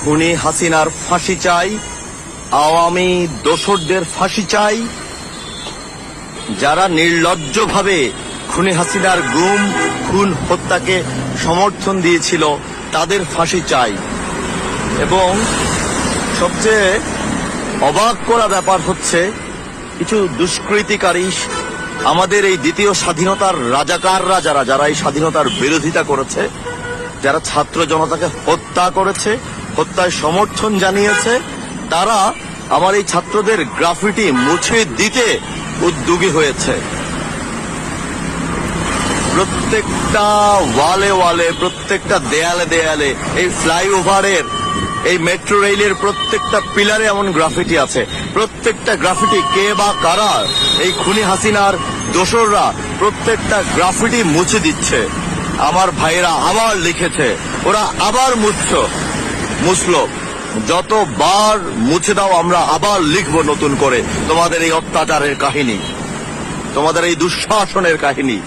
খুনি হাসিনার ফাঁসি চাই, আওয়ামী দোসরদের ফাঁসি চাই, যারা নির্লজ্জভাবে খুনি হাসিনার গুম খুন হত্যাকে সমর্থন দিয়েছিল তাদের ফাঁসি চাই। এবং সবচেয়ে অবাক করা ব্যাপার হচ্ছে কিছু দুষ্কৃতিকারী আমাদের এই দ্বিতীয় স্বাধীনতার রাজাকাররা যারা এই স্বাধীনতার বিরোধিতা করেছে, যারা ছাত্র জনতাকে হত্যা করেছে, হত্যায় সমর্থন জানিয়েছে, তারা আমার এই ছাত্রদের গ্রাফিটি মুছে দিতে উদ্যোগী হয়েছে। প্রত্যেকটা ওয়ালে ওয়ালে, প্রত্যেকটা দেয়ালে দেয়ালে, এই ফ্লাইওভারের, এই মেট্রো রেলের প্রত্যেকটা পিলারে এমন গ্রাফিটি আছে। প্রত্যেকটা গ্রাফিটি কে বা কারা, এই খুনি হাসিনার দোসররা প্রত্যেকটা গ্রাফিটি মুছে দিচ্ছে। আমার ভাইয়েরা আবার লিখেছে, ওরা আবার মুছলো। যতবার মুছে দাও আমরা আবার লিখব নতুন করে তোমাদের এই অত্যাচারের কাহিনী, তোমাদের এই দুঃশাসনের কাহিনী।